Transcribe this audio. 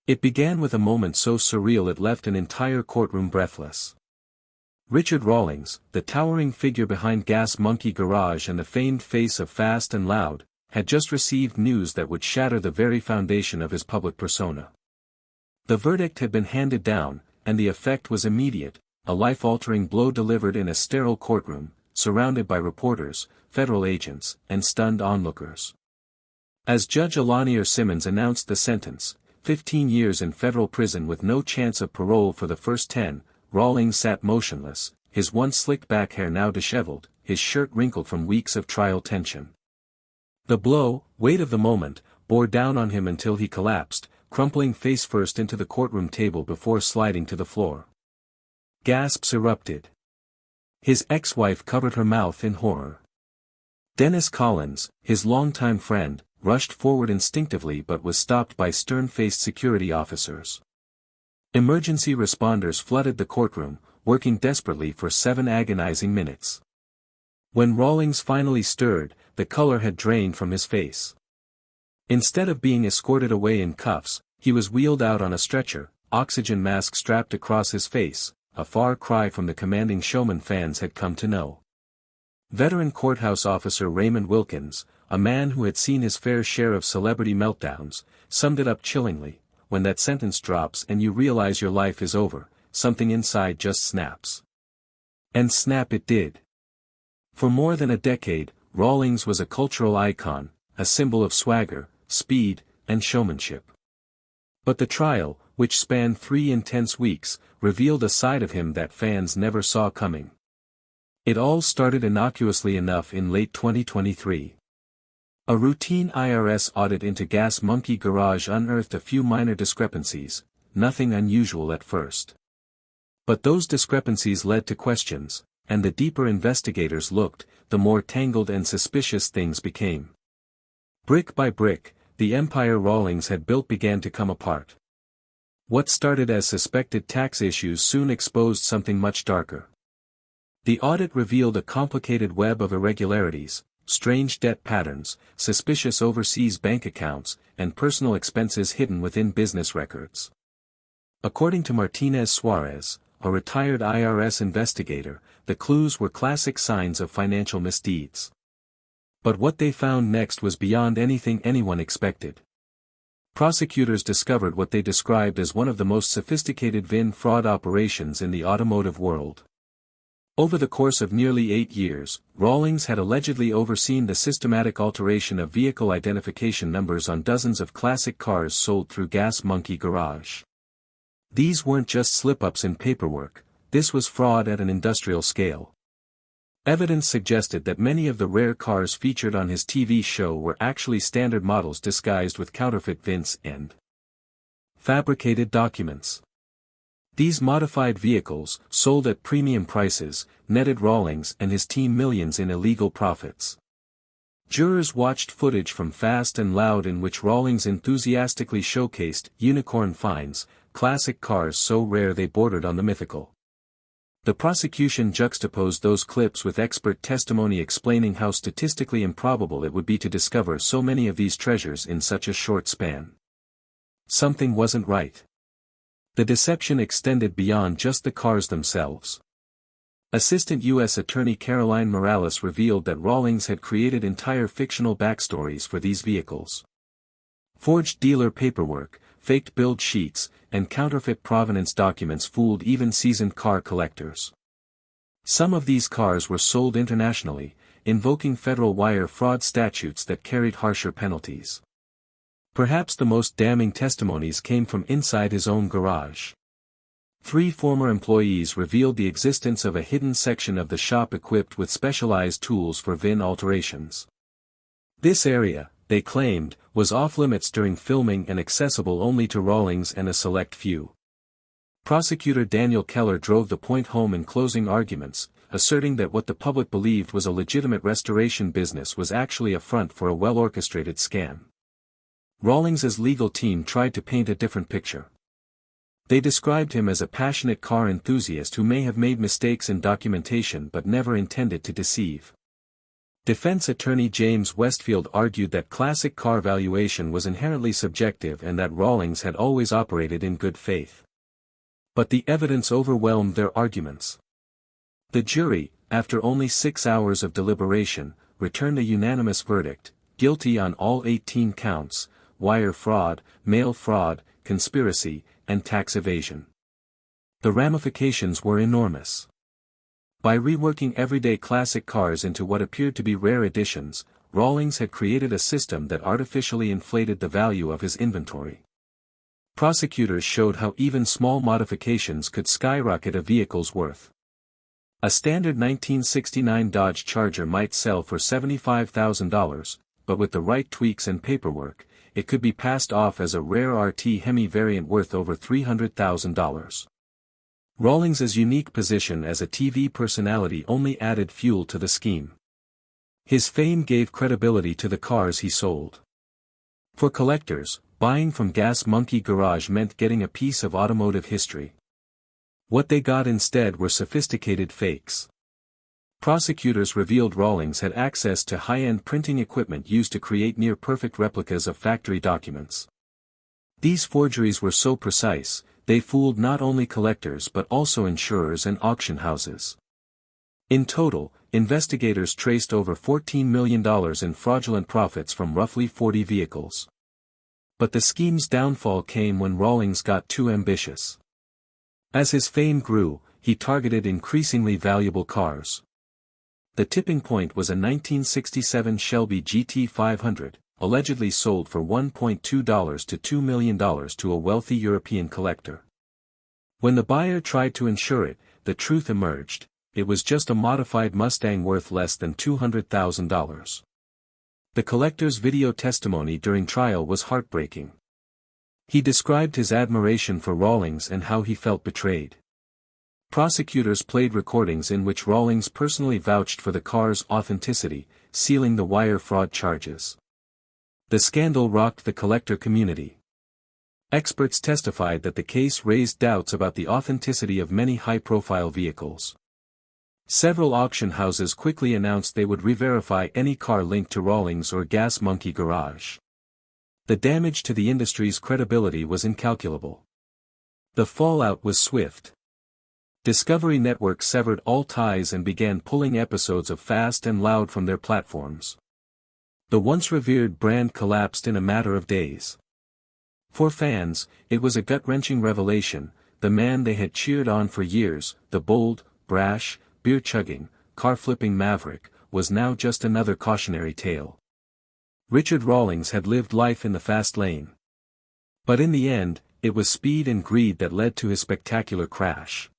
It began with a moment so surreal it left an entire courtroom breathless. Richard Rawlings, the towering figure behind Gas Monkey Garage and the famed face of Fast and Loud, had just received news that would shatter the very foundation of his public persona. The verdict had been handed down, and the effect was immediate, a life-altering blow delivered in a sterile courtroom, surrounded by reporters, federal agents, and stunned onlookers. As Judge Alanier Simmons announced the sentence, 15 years in federal prison with no chance of parole for the first 10, Rawlings sat motionless, his once slicked back hair now disheveled, his shirt wrinkled from weeks of trial tension. The blow, weight of the moment, bore down on him until he collapsed, crumpling face first into the courtroom table before sliding to the floor. Gasps erupted. His ex-wife covered her mouth in horror. Dennis Collins, his longtime friend, rushed forward instinctively but was stopped by stern-faced security officers. Emergency responders flooded the courtroom, working desperately for 7 agonizing minutes. When Rawlings finally stirred, the color had drained from his face. Instead of being escorted away in cuffs, he was wheeled out on a stretcher, oxygen mask strapped across his face, a far cry from the commanding showman fans had come to know. Veteran courthouse officer Raymond Wilkins, a man who had seen his fair share of celebrity meltdowns, summed it up chillingly: when that sentence drops and you realize your life is over, something inside just snaps. And snap it did. For more than a decade, Rawlings was a cultural icon, a symbol of swagger, speed, and showmanship. But the trial, which spanned 3 intense weeks, revealed a side of him that fans never saw coming. It all started innocuously enough in late 2023. A routine IRS audit into Gas Monkey Garage unearthed a few minor discrepancies, nothing unusual at first. But those discrepancies led to questions, and the deeper investigators looked, the more tangled and suspicious things became. Brick by brick, the empire Rawlings had built began to come apart. What started as suspected tax issues soon exposed something much darker. The audit revealed a complicated web of irregularities, strange debt patterns, suspicious overseas bank accounts, and personal expenses hidden within business records. According to Martinez Suarez, a retired IRS investigator, the clues were classic signs of financial misdeeds. But what they found next was beyond anything anyone expected. Prosecutors discovered what they described as one of the most sophisticated VIN fraud operations in the automotive world. Over the course of nearly 8 years, Rawlings had allegedly overseen the systematic alteration of vehicle identification numbers on dozens of classic cars sold through Gas Monkey Garage. These weren't just slip-ups in paperwork, this was fraud at an industrial scale. Evidence suggested that many of the rare cars featured on his TV show were actually standard models disguised with counterfeit VINs and fabricated documents. These modified vehicles, sold at premium prices, netted Rawlings and his team millions in illegal profits. Jurors watched footage from Fast and Loud in which Rawlings enthusiastically showcased unicorn finds, classic cars so rare they bordered on the mythical. The prosecution juxtaposed those clips with expert testimony explaining how statistically improbable it would be to discover so many of these treasures in such a short span. Something wasn't right. The deception extended beyond just the cars themselves. Assistant U.S. Attorney Caroline Morales revealed that Rawlings had created entire fictional backstories for these vehicles. Forged dealer paperwork, faked build sheets, and counterfeit provenance documents fooled even seasoned car collectors. Some of these cars were sold internationally, invoking federal wire fraud statutes that carried harsher penalties. Perhaps the most damning testimonies came from inside his own garage. 3 former employees revealed the existence of a hidden section of the shop equipped with specialized tools for VIN alterations. This area, they claimed, was off-limits during filming and accessible only to Rawlings and a select few. Prosecutor Daniel Keller drove the point home in closing arguments, asserting that what the public believed was a legitimate restoration business was actually a front for a well-orchestrated scam. Rawlings's legal team tried to paint a different picture. They described him as a passionate car enthusiast who may have made mistakes in documentation but never intended to deceive. Defense attorney James Westfield argued that classic car valuation was inherently subjective and that Rawlings had always operated in good faith. But the evidence overwhelmed their arguments. The jury, after only 6 hours of deliberation, returned a unanimous verdict, guilty on all 18 counts: wire fraud, mail fraud, conspiracy, and tax evasion. The ramifications were enormous. By reworking everyday classic cars into what appeared to be rare editions, Rawlings had created a system that artificially inflated the value of his inventory. Prosecutors showed how even small modifications could skyrocket a vehicle's worth. A standard 1969 Dodge Charger might sell for $75,000, but with the right tweaks and paperwork, it could be passed off as a rare RT Hemi variant worth over $300,000. Rawlings's unique position as a TV personality only added fuel to the scheme. His fame gave credibility to the cars he sold. For collectors, buying from Gas Monkey Garage meant getting a piece of automotive history. What they got instead were sophisticated fakes. Prosecutors revealed Rawlings had access to high-end printing equipment used to create near-perfect replicas of factory documents. These forgeries were so precise, they fooled not only collectors but also insurers and auction houses. In total, investigators traced over $14 million in fraudulent profits from roughly 40 vehicles. But the scheme's downfall came when Rawlings got too ambitious. As his fame grew, he targeted increasingly valuable cars. The tipping point was a 1967 Shelby GT500, allegedly sold for $1.2 to $2 million to a wealthy European collector. When the buyer tried to insure it, the truth emerged: it was just a modified Mustang worth less than $200,000. The collector's video testimony during trial was heartbreaking. He described his admiration for Rawlings and how he felt betrayed. Prosecutors played recordings in which Rawlings personally vouched for the car's authenticity, sealing the wire fraud charges. The scandal rocked the collector community. Experts testified that the case raised doubts about the authenticity of many high-profile vehicles. Several auction houses quickly announced they would re-verify any car linked to Rawlings or Gas Monkey Garage. The damage to the industry's credibility was incalculable. The fallout was swift. Discovery Network severed all ties and began pulling episodes of Fast and Loud from their platforms. The once revered brand collapsed in a matter of days. For fans, it was a gut-wrenching revelation: the man they had cheered on for years, the bold, brash, beer-chugging, car-flipping maverick, was now just another cautionary tale. Richard Rawlings had lived life in the fast lane. But in the end, it was speed and greed that led to his spectacular crash.